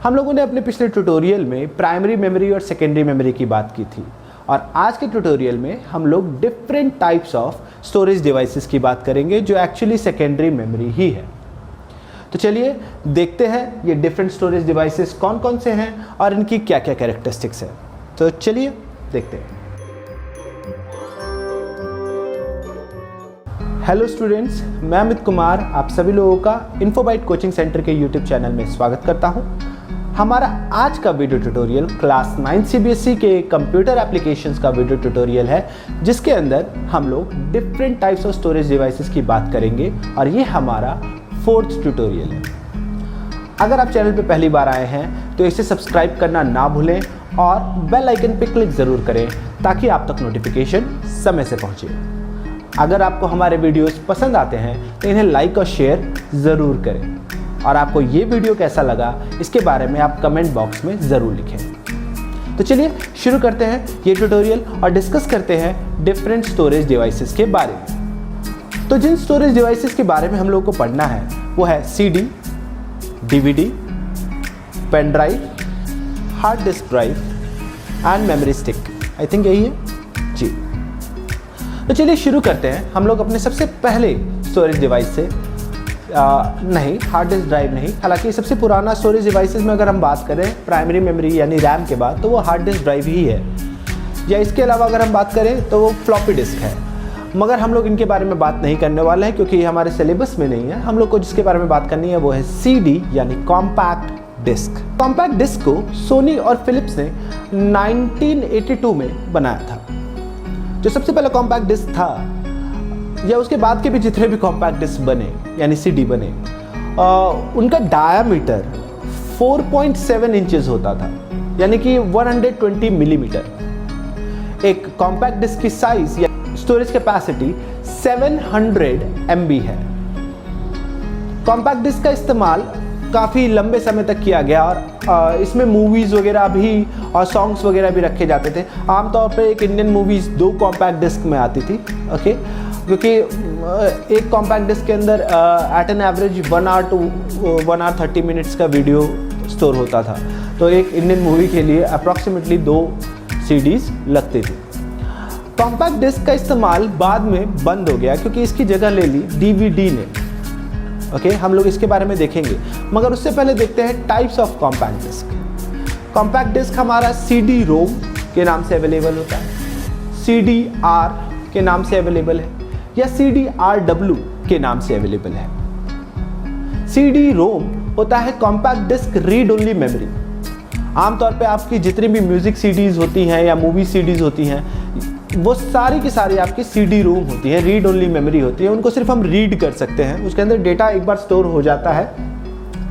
हम लोगों ने अपने पिछले ट्यूटोरियल में प्राइमरी मेमोरी और सेकेंडरी मेमोरी की बात की थी और आज के ट्यूटोरियल में हम लोग different types of storage devices की बात करेंगे जो एक्चुअली सेकेंडरी मेमोरी ही है। तो चलिए देखते हैं ये डिफरेंट स्टोरेज डिवाइसेस कौन कौन से हैं और इनकी क्या क्या कैरेक्टरिस्टिक्स हैं। तो चलिए देखते हैं। हेलो स्टूडेंट्स, मैं अमित कुमार आप सभी लोगों का इन्फोबाइट कोचिंग सेंटर के यूट्यूब चैनल में स्वागत करता हूं। हमारा आज का वीडियो ट्यूटोरियल क्लास 9 सीबीएसई के कंप्यूटर एप्लीकेशंस का वीडियो ट्यूटोरियल है, जिसके अंदर हम लोग different types of storage devices की बात करेंगे और ये हमारा 4th ट्यूटोरियल है। अगर आप चैनल पे पहली बार आए हैं तो इसे सब्सक्राइब करना ना भूलें और बेल आइकन पे क्लिक ज़रूर करें ताकि आप तक नोटिफिकेशन समय से पहुंचे। अगर आपको हमारे वीडियोस पसंद आते हैं तो इन्हें लाइक और शेयर ज़रूर करें और आपको ये वीडियो कैसा लगा इसके बारे में आप कमेंट बॉक्स में ज़रूर लिखें। तो चलिए शुरू करते हैं ये ट्यूटोरियल और डिस्कस करते हैं डिफरेंट स्टोरेज डिवाइसेस के बारे में। तो जिन स्टोरेज डिवाइसेस के बारे में हम लोग को पढ़ना है वो है CD, DVD, pen drive, hard disk drive and memory stick. I think यही है जी। तो चलिए शुरू करते हैं हम लोग अपने सबसे पहले स्टोरेज डिवाइस से। नहीं, हार्ड डिस्क ड्राइव नहीं, हालांकि सबसे पुराना स्टोरेज डिवाइसेस में अगर हम बात करें प्राइमरी मेमोरी यानी रैम के बाद तो वो हार्ड डिस्क ड्राइव ही है, या इसके अलावा अगर हम बात करें तो वो फ्लॉपी डिस्क है। मगर हम लोग इनके बारे में बात नहीं करने वाले हैं क्योंकि ये हमारे सिलेबस में नहीं है। हम लोग को जिसके बारे में बात करनी है वो है CD यानी कॉम्पैक्ट डिस्क। कॉम्पैक्ट डिस्क को सोनी और फिलिप्स ने 1982 में बनाया था। जो सबसे पहला कॉम्पैक्ट डिस्क था या उसके बाद के भी जितने भी कॉम्पैक्ट डिस्क बने यानी CD बने, उनका डायामीटर 4.7 इंचेस होता था, यानी कि 120 मिलीमीटर। एक कॉम्पैक्ट डिस्क की साइज या स्टोरेज कैपेसिटी 700 MB है। कॉम्पैक्ट डिस्क का इस्तेमाल काफ़ी लंबे समय तक किया गया और इसमें मूवीज़ वगैरह भी और सॉन्ग्स वगैरह भी रखे जाते थे। आमतौर पे एक इंडियन मूवीज़ 2 कॉम्पैक्ट डिस्क में आती थी, ओके, क्योंकि एक कॉम्पैक्ट डिस्क के अंदर at an average 1 hour to 1 hour 30 minutes का वीडियो स्टोर होता था। तो एक इंडियन मूवी के लिए अप्रॉक्सीमेटली 2 CDs लगती थी। कॉम्पैक्ट डिस्क का इस्तेमाल बाद में बंद हो गया क्योंकि इसकी जगह ले ली DVD ने। ओके, हम लोग इसके बारे में देखेंगे, मगर उससे पहले देखते हैं types of compact disc. Compact disc हमारा CD-ROM के नाम से अवेलेबल होता है, CD-R के नाम से अवेलेबल है या CD-RW के नाम से अवेलेबल है। CD-ROM होता है compact disc read only memory. आमतौर पे आपकी जितनी भी म्यूजिक CDs होती हैं या मूवी CDs होती हैं वो सारी की सारी आपकी CD-ROM होती है, रीड ओनली मेमोरी होती है। उनको सिर्फ हम रीड कर सकते हैं, उसके अंदर डेटा एक बार स्टोर हो जाता है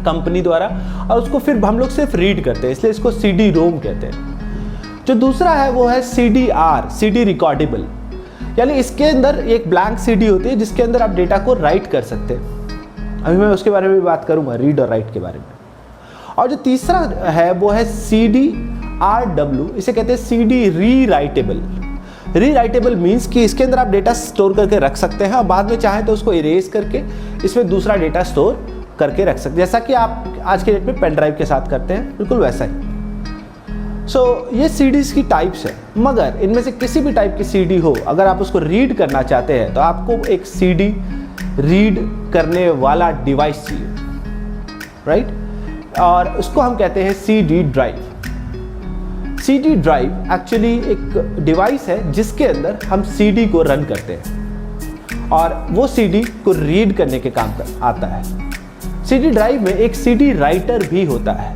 कंपनी द्वारा और उसको फिर हम लोग सिर्फ रीड करते हैं, इसलिए इसको CD-ROM कहते हैं। जो दूसरा है वो है CD-R, CD रिकॉर्डेबल, यानी इसके अंदर एक ब्लैंक CD होती है जिसके अंदर आप डेटा को राइट कर सकते हैं। अभी मैं उसके बारे में भी बात करूंगा, रीड और राइट के बारे में। और जो तीसरा है वो है CD-RW, इसे कहते हैं CD रीराइटेबल। रीराइटेबल मीन्स कि इसके अंदर आप डेटा स्टोर करके रख सकते हैं और बाद में चाहें तो उसको इरेज करके इसमें दूसरा डेटा स्टोर करके रख सकते हैं, जैसा कि आप आज के डेट में पेन ड्राइव के साथ करते हैं, बिल्कुल वैसा ही। ये CDs की टाइप्स है, मगर इनमें से किसी भी टाइप की CD हो, अगर आप उसको रीड करना चाहते हैं तो आपको एक CD रीड करने वाला डिवाइस चाहिए, राइट? और उसको हम कहते हैं CD drive. CD drive actually एक डिवाइस है जिसके अंदर हम CD को रन करते हैं और वो CD को रीड करने के काम आता है। CD ड्राइव में एक CD राइटर भी होता है।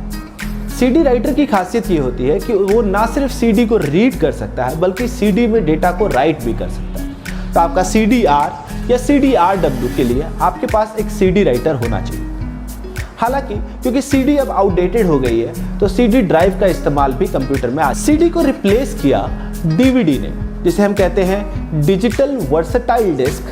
CD राइटर की खासियत ये होती है कि वो ना सिर्फ CD को रीड कर सकता है बल्कि CD में डेटा को राइट भी कर सकता है। तो आपका CD-R या CD-RW के लिए आपके पास एक CD राइटर होना चाहिए। हालांकि क्योंकि CD अब आउटडेटेड हो गई है तो CD ड्राइव का इस्तेमाल भी कंप्यूटर में CD को रिप्लेस किया DVD ने, जिसे हम कहते हैं डिजिटल वर्सेटाइल डिस्क,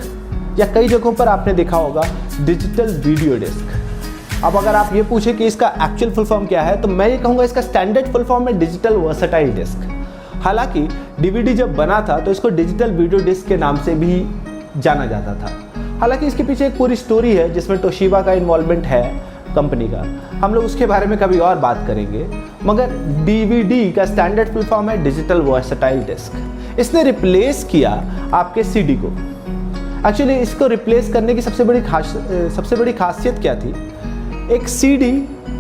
या कई जगहों पर आपने देखा होगा डिजिटल वीडियो डिस्क। अब अगर आप ये पूछे कि इसका एक्चुअल फुल फॉर्म क्या है तो मैं ये कहूँगा इसका स्टैंडर्ड फुल फॉर्म है डिजिटल वर्सेटाइल डिस्क। हालांकि DVD जब बना था तो इसको डिजिटल वीडियो डिस्क के नाम से भी जाना जाता था। हालांकि इसके पीछे एक पूरी स्टोरी है जिसमें टोशिबा का इन्वॉल्वमेंट है, कंपनी का, हम लोग उसके बारे में कभी और बात करेंगे। मगर डीवीडी का स्टैंडर्ड फुल फॉर्म है डिजिटल वर्सेटाइल डिस्क। इसने रिप्लेस किया आपके सीडी को। एक्चुअली इसको रिप्लेस करने की सबसे बड़ी खासियत क्या थी, एक सीडी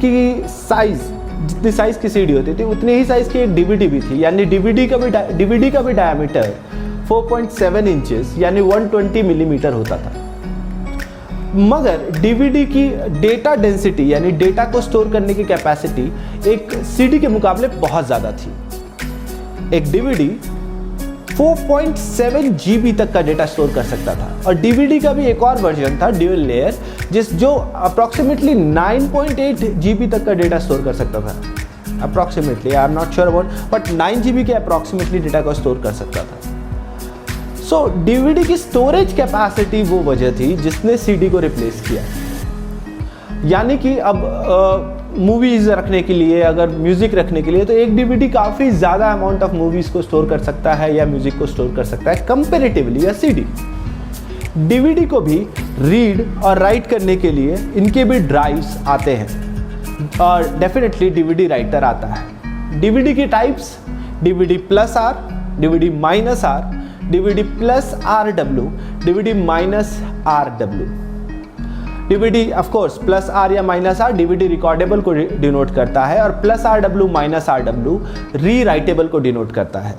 की साइज़, जितनी साइज़ की सीडी होती थी उतनी ही साइज़ की एक डीवीडी भी थी, यानी डीवीडी का भी डायमीटर 4.7 इंचेस यानी 120 मिलीमीटर होता था। मगर डीवीडी की डेटा डेंसिटी यानी डेटा को स्टोर करने की कैपेसिटी एक सीडी के मुकाबले बहुत ज़्यादा थी। एक डीवीडी 4.7 जीबी तक का डेटा स्टोर कर सकता था। और डीवीडी का भी एक और वर्जन था ड्यूल लेयर, जो अप्रॉक्सीमेटली 9.8 जीबी तक का डेटा स्टोर कर सकता था। Approximately, I am not sure about, but 9 GB के अप्रॉक्सीमेटली डेटा को स्टोर कर सकता था। सो डीवीडी की स्टोरेज कैपेसिटी वो वजह थी जिसने सीडी को रिप्लेस किया। यानी कि अब मूवीज़ रखने के लिए, अगर म्यूज़िक रखने के लिए, तो एक डीवीडी काफ़ी ज़्यादा अमाउंट ऑफ मूवीज़ को स्टोर कर सकता है या म्यूज़िक को स्टोर कर सकता है कंपेरेटिवली या सीडी। डीवीडी को भी रीड और राइट करने के लिए इनके भी ड्राइव्स आते हैं और डेफिनेटली डीवीडी राइटर आता है। डीवीडी की types DVD plus R, DVD minus R, DVD plus RW, DVD minus RW। DVD of course plus R या माइनस आर डीवीडी रिकॉर्डेबल को डिनोट करता है और plus RW minus RW rewritable को denote करता है।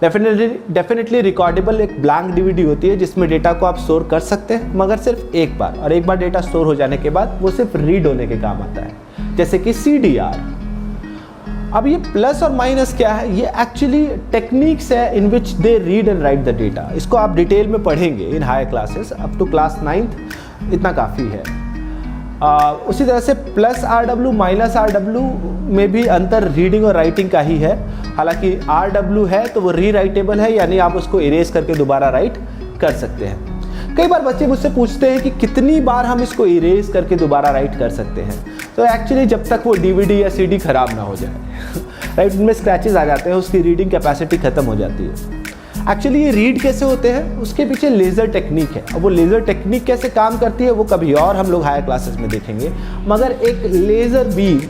Definitely recordable एक blank DVD होती है जिसमें डेटा को आप स्टोर कर सकते हैं, मगर सिर्फ एक बार, और एक बार डेटा स्टोर हो जाने के बाद वो सिर्फ रीड होने के काम आता है, जैसे कि CDR। अब ये प्लस और माइनस क्या है, ये एक्चुअली टेक्निक्स है in which they read and write the data. इसको आप डिटेल में पढ़ेंगे in higher classes up to class 9th, इतना काफ़ी है। उसी तरह से प्लस RW माइनस RW में भी अंतर रीडिंग और राइटिंग का ही है। हालांकि RW है तो वो री राइटेबल है, यानी आप उसको इरेज करके दोबारा राइट कर सकते हैं। कई बार बच्चे मुझसे पूछते हैं कि कितनी बार हम इसको इरेज करके दोबारा राइट कर सकते हैं। तो एक्चुअली जब तक वो डीवीडी या सीडी खराब ना हो जाए राइट, उनमें स्क्रैचेस आ जाते हैं, उसकी रीडिंग कैपेसिटी खत्म हो जाती है। एक्चुअली ये रीड कैसे होते हैं, उसके पीछे लेज़र टेक्निक है। अब वो लेज़र टेक्निक कैसे काम करती है वो कभी और हम लोग हायर क्लासेस में देखेंगे। मगर एक लेज़र बीम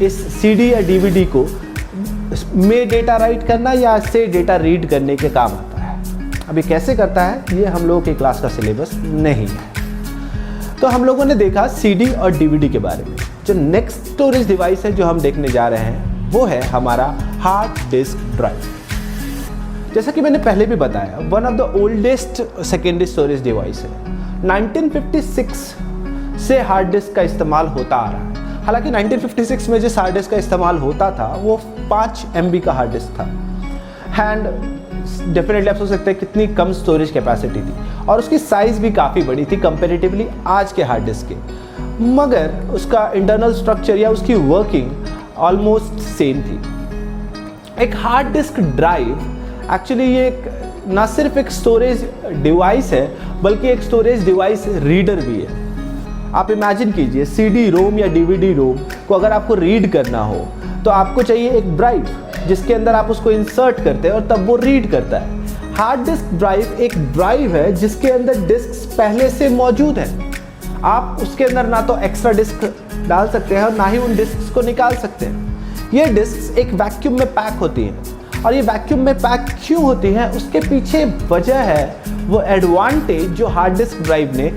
इस सीडी या डीवीडी को में डेटा राइट करना या से डेटा रीड करने के काम आता है। अभी कैसे करता है ये हम लोगों के क्लास का सिलेबस नहीं है। तो हम लोगों ने देखा सीडी और डीवीडी के बारे में। जो नेक्स्ट स्टोरेज डिवाइस है जो हम देखने जा रहे हैं वो है हमारा हार्ड डिस्क ड्राइव। जैसा कि मैंने पहले भी बताया, one of the oldest secondary storage device है। 1956 से हार्ड डिस्क का इस्तेमाल होता आ रहा है। हालांकि 1956 में जिस हार्ड डिस्क का इस्तेमाल होता था वो 5 MB का हार्ड डिस्क था। एंड डेफिनेटली आप सोच सकते हैं कितनी कम स्टोरेज कैपेसिटी थी, और उसकी साइज़ भी काफ़ी बड़ी थी कंपेरेटिवली आज के हार्ड डिस्क के। मगर उसका इंटरनल स्ट्रक्चर या उसकी वर्किंग ऑलमोस्ट सेम थी। एक हार्ड डिस्क ड्राइव एक्चुअली ये ना सिर्फ एक स्टोरेज डिवाइस है बल्कि एक स्टोरेज डिवाइस रीडर भी है। आप इमेजिन कीजिए सीडी रोम या डीवीडी रोम को अगर आपको रीड करना हो तो आपको चाहिए एक ड्राइव जिसके अंदर आप उसको इंसर्ट करते हैं और तब वो रीड करता है। हार्ड डिस्क ड्राइव एक ड्राइव है जिसके अंदर डिस्क पहले से मौजूद है। आप उसके अंदर ना तो एक्स्ट्रा डिस्क डाल सकते हैं और ना ही उन डिस्क को निकाल सकते हैं। ये डिस्क एक वैक्यूम में पैक होती हैं, और ये वैक्यूम में पैक क्यों होती है उसके पीछे वजह है वो एडवांटेज जो हार्ड डिस्क ड्राइव ने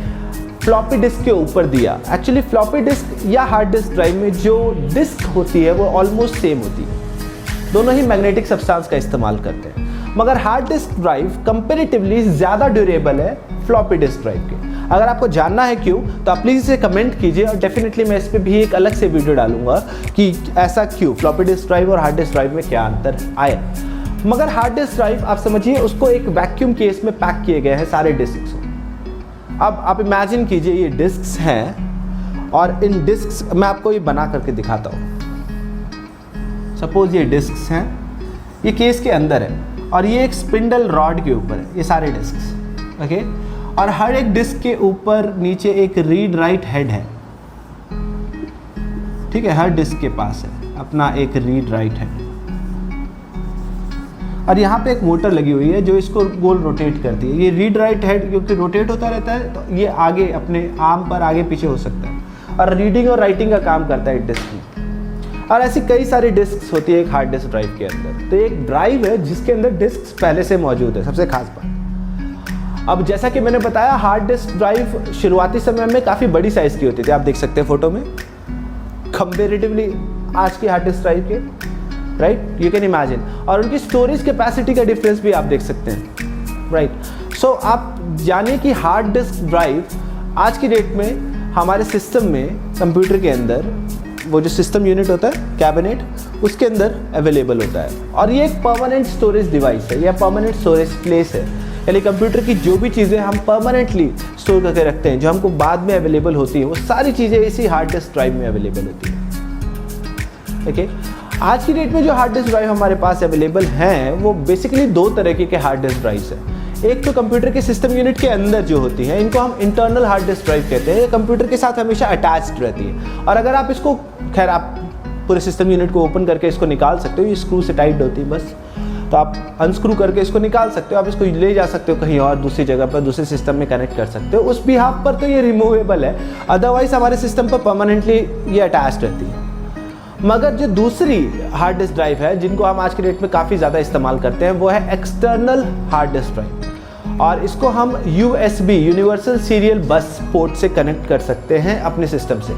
फ्लॉपी डिस्क के ऊपर दिया। एक्चुअली फ्लॉपी डिस्क या हार्ड डिस्क ड्राइव में जो डिस्क होती है वो ऑलमोस्ट सेम होती है, दोनों ही मैग्नेटिक सब्सटेंस का इस्तेमाल करते हैं। मगर हार्ड डिस्क ड्राइव कंपेरेटिवली ज़्यादा ड्यूरेबल है फ्लॉपी डिस्क ड्राइव के। अगर आपको जानना है क्यों तो आप प्लीज़ इसे कमेंट कीजिए, और डेफिनेटली मैं इस पर भी एक अलग से वीडियो डालूंगा कि ऐसा क्यों, फ्लॉपी डिस्क ड्राइव और हार्ड डिस्क ड्राइव में क्या अंतर आया। मगर हार्ड डिस्क ड्राइव आप समझिए उसको एक वैक्यूम केस में पैक किए गए हैं सारे डिस्क्स। अब आप इमेजिन कीजिए ये डिस्क्स हैं और इन डिस्क्स मैं आपको ये बना करके दिखाता हूँ। सपोज ये डिस्क्स हैं, ये केस के अंदर है और ये एक स्पिंडल रॉड के ऊपर है ये सारे डिस्क्स, ओके। और हर एक डिस्क के ऊपर नीचे एक रीड राइट हेड है, ठीक है। हर डिस्क के पास है अपना एक रीड राइट हेड, और यहाँ पे एक मोटर लगी हुई है जो इसको गोल रोटेट करती है। ये रीड राइट हेड क्योंकि रोटेट होता रहता है तो ये आगे अपने आर्म पर आगे पीछे हो सकता है, और रीडिंग और राइटिंग का काम करता है डिस्क में। और ऐसी कई सारी डिस्क होती है एक हार्ड डिस्क ड्राइव के अंदर। तो एक ड्राइव है जिसके अंदर डिस्क पहले से मौजूद है, सबसे खास बात। अब जैसा कि मैंने बताया, हार्ड डिस्क ड्राइव शुरुआती समय में काफ़ी बड़ी साइज़ की होती थी, आप देख सकते हैं फोटो में, कंपेरेटिवली आज की हार्ड डिस्क ड्राइव के, राइट, यू कैन इमेजिन। और उनकी स्टोरेज कैपेसिटी का डिफरेंस भी आप देख सकते हैं, राइट। सो आप जानिए कि हार्ड डिस्क ड्राइव आज की डेट में हमारे सिस्टम में, कंप्यूटर के अंदर, वो जो सिस्टम यूनिट होता है, कैबिनेट, उसके अंदर अवेलेबल होता है। और ये एक परमानेंट स्टोरेज डिवाइस है या परमानेंट स्टोरेज प्लेस है, यानी कंप्यूटर की जो भी चीज़ें हम परमानेंटली स्टोर करके रखते हैं, जो हमको बाद में अवेलेबल होती हैं, वो सारी चीज़ें इसी हार्ड डिस्क ड्राइव में अवेलेबल होती हैं। ओके, आज की डेट में जो हार्ड डिस्क ड्राइव हमारे पास अवेलेबल हैं, वो बेसिकली दो तरीके के हार्ड डिस्क ड्राइव्स हैं। एक तो कंप्यूटर के सिस्टम यूनिट के अंदर जो होती है, इनको हम इंटरनल हार्ड डिस्क ड्राइव कहते हैं। ये कंप्यूटर के साथ हमेशा अटैच्ड रहती है, और अगर आप इसको, खैर आप पूरे सिस्टम यूनिट को ओपन करके इसको निकाल सकते हो, ये स्क्रू से टाइट होती है बस, तो आप अनस्क्रू करके इसको निकाल सकते हो, आप इसको ले जा सकते हो कहीं और दूसरी जगह पर, दूसरे सिस्टम में कनेक्ट कर सकते हो। उस बिहाफ पर तो ये रिमूवेबल है, अदरवाइज हमारे सिस्टम पर परमानेंटली ये अटैच्ड रहती है। मगर जो दूसरी हार्ड डिस्क ड्राइव है, जिनको हम आज के डेट में काफ़ी ज़्यादा इस्तेमाल करते हैं, वो है एक्सटर्नल हार्ड डिस्क ड्राइव। और इसको हम USB universal serial bus port से कनेक्ट कर सकते हैं अपने सिस्टम से।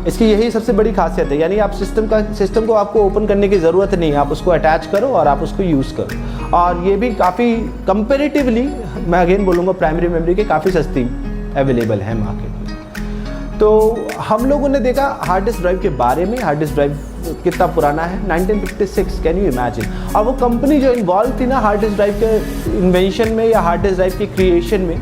इसकी यही सबसे बड़ी खासियत है, यानी आप सिस्टम को आपको ओपन करने की ज़रूरत नहीं है, आप उसको अटैच करो और आप उसको यूज़ करो। और ये भी काफ़ी कंपेरेटिवली, मैं अगेन बोलूँगा, प्राइमरी मेमोरी के काफ़ी सस्ती अवेलेबल है मार्केट में। तो हम लोगों ने देखा हार्ड डिस्क ड्राइव के बारे में। हार्ड डिस्क ड्राइव कितना पुराना है, 1956, कैन यू इमेजिन। और वो कंपनी जो इन्वॉल्व थी ना हार्ड डिस्क ड्राइव के इन्वेंशन में या हार्ड डिस्क ड्राइव के क्रिएशन में,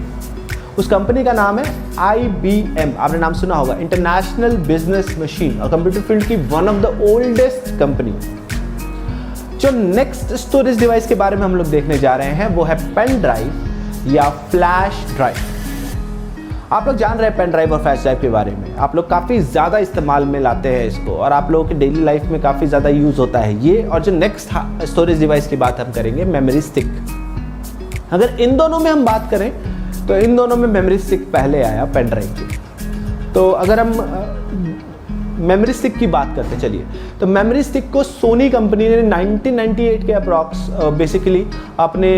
उस कंपनी का नाम है IBM। आपने नाम सुना होगा, इंटरनेशनल बिजनेस मशीन, और कंप्यूटर फील्ड की one of the oldest company. जो नेक्स्ट स्टोरेज डिवाइस के बारे में हम लोग देखने जा रहे हैं, वो है पेन ड्राइव या फ्लैश ड्राइव। आप लोग जान रहे हैं पेन ड्राइव और फ्लैश ड्राइव के बारे में, आप लोग काफ़ी ज़्यादा इस्तेमाल में लाते हैं इसको, और आप लोगों की डेली लाइफ में काफ़ी ज़्यादा यूज़ होता है ये। और जो नेक्स्ट स्टोरेज डिवाइस की बात हम करेंगे, मेमोरी स्टिक। अगर इन दोनों में हम बात करें तो इन दोनों में मेमोरी स्टिक पहले आया पेन ड्राइव की। तो अगर हम मेमोरी स्टिक की बात करते हैं, चलिए, तो मेमोरी स्टिक को सोनी कंपनी ने 1998 के अप्रॉक्स बेसिकली अपने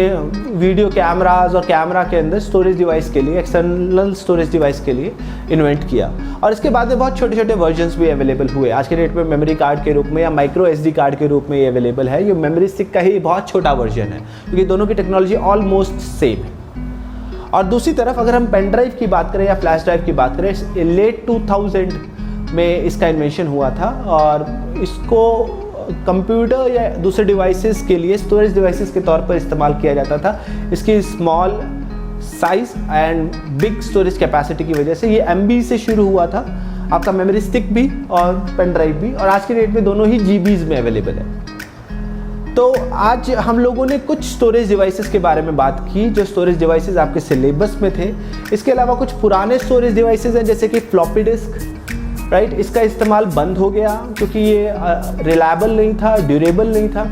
वीडियो कैमराज और कैमरा के अंदर स्टोरेज डिवाइस के लिए, एक्सटर्नल स्टोरेज डिवाइस के लिए इन्वेंट किया। और इसके बाद में बहुत छोटे छोटे वर्जन्स भी अवेलेबल हुए। आज के डेट में मेमोरी कार्ड के रूप में या माइक्रो SD कार्ड के रूप में ये अवेलेबल है। ये मेमोरी स्टिक का ही बहुत छोटा वर्जन है, क्योंकि दोनों की टेक्नोलॉजी ऑलमोस्ट सेम है। और दूसरी तरफ अगर हम पेन ड्राइव की बात करें या फ्लैश ड्राइव की बात करें, लेट 2000 में इसका इन्वेंशन हुआ था, और इसको कंप्यूटर या दूसरे डिवाइसेस के लिए स्टोरेज डिवाइसेस के तौर पर इस्तेमाल किया जाता था। इसकी small size and big storage capacity की वजह से ये MB से शुरू हुआ था, आपका मेमोरी स्टिक भी और पेन ड्राइव भी, और आज की डेट में दोनों ही GBs में अवेलेबल है। तो आज हम लोगों ने कुछ स्टोरेज डिवाइसेस के बारे में बात की, जो स्टोरेज डिवाइसेस आपके सिलेबस में थे। इसके अलावा कुछ पुराने स्टोरेज डिवाइसेस हैं, जैसे कि फ्लॉपी डिस्क, राइट। इसका इस्तेमाल बंद हो गया क्योंकि ये रिलायबल नहीं था, ड्यूरेबल नहीं था।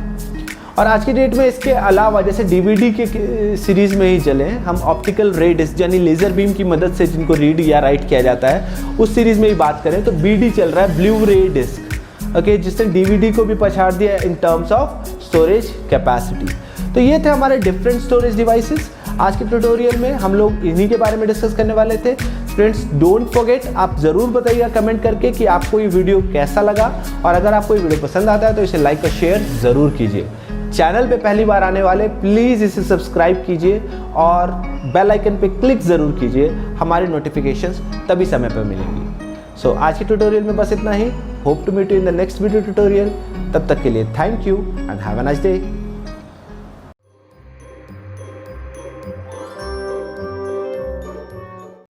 और आज की डेट में इसके अलावा जैसे DVD के सीरीज़ में ही चले, हम ऑप्टिकल रे डिस्क यानी लेज़र बीम की मदद से जिनको रीड या राइट किया जाता है, उस सीरीज़ में ही बात करें तो BD चल रहा है, ब्लू रे डिस्क, ओके, जिसने DVD को भी पछाड़ दिया in terms of storage capacity. तो ये थे हमारे डिफरेंट स्टोरेज डिवाइसेस। आज के ट्यूटोरियल में हम लोग इन्हीं के बारे में डिस्कस करने वाले थे। फ्रेंड्स, डोंट फॉरगेट, आप ज़रूर बताइएगा कमेंट करके कि आपको ये वीडियो कैसा लगा, और अगर आपको ये वीडियो पसंद आता है तो इसे लाइक और शेयर ज़रूर कीजिए। चैनल पे पहली बार आने वाले प्लीज़ इसे सब्सक्राइब कीजिए और बेल आइकन पे क्लिक ज़रूर कीजिए, हमारे नोटिफिकेशंस तभी समय पर मिलेंगी। सो आज के ट्यूटोरियल में बस इतना ही। Hope to meet you in the next video tutorial. तब तक के लिए thank you and have a nice day.